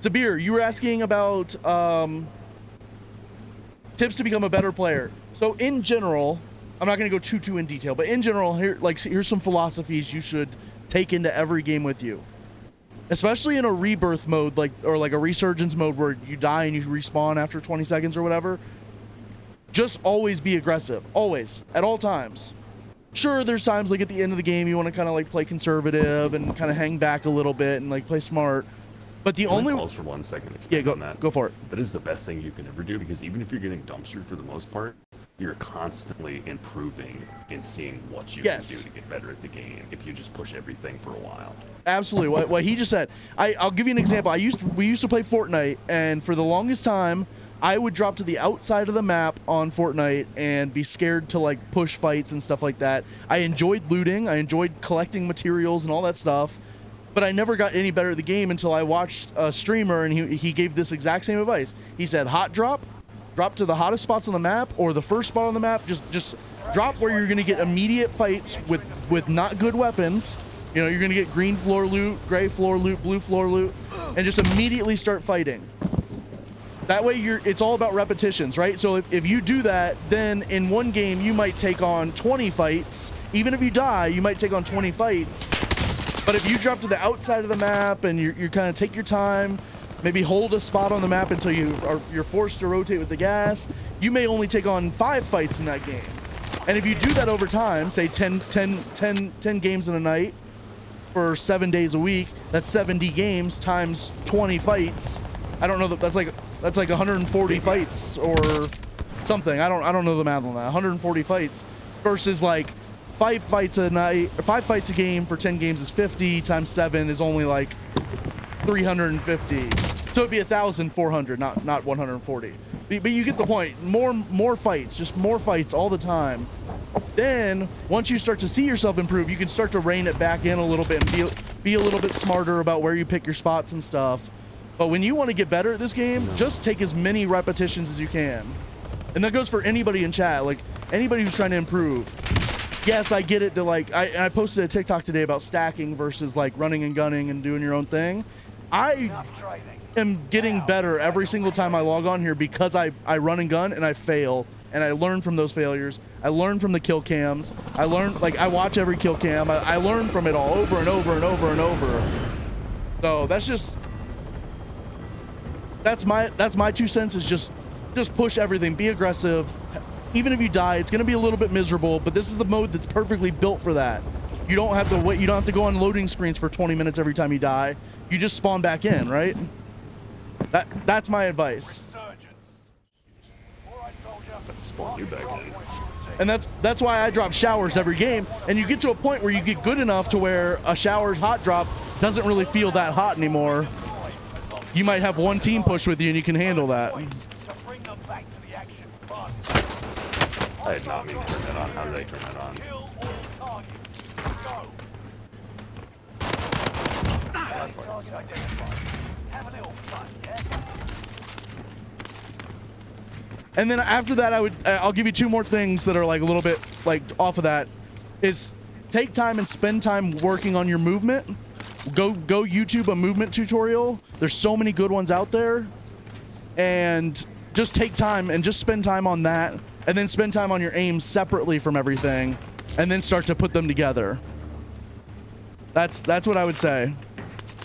Dabir, you were asking about tips to become a better player. So in general, I'm not going to go too in detail, but in general, here's some philosophies you should take into every game with you, especially in a rebirth mode, or like a resurgence mode where you die and you respawn after 20 seconds or whatever. Just always be aggressive, always, at all times. Sure, there's times like at the end of the game you want to kind of like play conservative and kind of hang back a little bit and like play smart. But the only pause for 1 second. Yeah, go for it. That is the best thing you can ever do, because even if you're getting dumpstered for the most part, you're constantly improving and seeing what you can do to get better at the game if you just push everything for a while. Absolutely. What he just said. I'll give you an example. We used to play Fortnite, and for the longest time, I would drop to the outside of the map on Fortnite and be scared to like push fights and stuff like that. I enjoyed looting. I enjoyed collecting materials and all that stuff. But I never got any better at the game until I watched a streamer, and he gave this exact same advice. He said, hot drop to the hottest spots on the map, or the first spot on the map. Just drop where you're going to get immediate fights with not good weapons. You know, you're going to get green floor loot, gray floor loot, blue floor loot, and just immediately start fighting. That way it's all about repetitions, right? So if you do that, then in one game you might take on 20 fights. Even if you die, you might take on 20 fights. But if you drop to the outside of the map and you kind of take your time, maybe hold a spot on the map until you're forced to rotate with the gas, you may only take on 5 fights in that game. And if you do that over time, say 10 games in a night for 7 days a week, that's 70 games times 20 fights. I don't know, that's like 140 fights or something. I don't know the math on that. 140 fights versus like 5 fights a night, or 5 fights a game for 10 games is 50 times 7 is only like 350. So it'd be 1,400, not 140. But you get the point. More fights, just more fights all the time. Then once you start to see yourself improve, you can start to rein it back in a little bit and be a little bit smarter about where you pick your spots and stuff. But when you want to get better at this game, just take as many repetitions as you can. And that goes for anybody in chat, like anybody who's trying to improve. Yes, I get it that like, I posted a TikTok today about stacking versus like running and gunning and doing your own thing. I am getting better every single time I log on here because I run and gun and I fail. And I learn from those failures. I learn from the kill cams. I watch every kill cam. I learn from it all over and over and over and over. So that's my 2 cents, is just push everything, be aggressive. Even if you die, it's going to be a little bit miserable, but this is the mode that's perfectly built for that. You don't have to wait. You don't have to go on loading screens for 20 minutes every time you die. You just spawn back in, right? That's my advice. Spawn you back in. And that's why I drop showers every game. And you get to a point where you get good enough to where a shower's hot drop doesn't really feel that hot anymore. You might have one team push with you and you can handle that. I did not mean to turn that on. How did I turn that on? And then after that, I'll give you 2 more things that are like a little bit like off of that. Is take time and spend time working on your movement. Go YouTube a movement tutorial. There's so many good ones out there. And just take time and just spend time on that. And then spend time on your aim separately from everything. And then start to put them together. That's what I would say.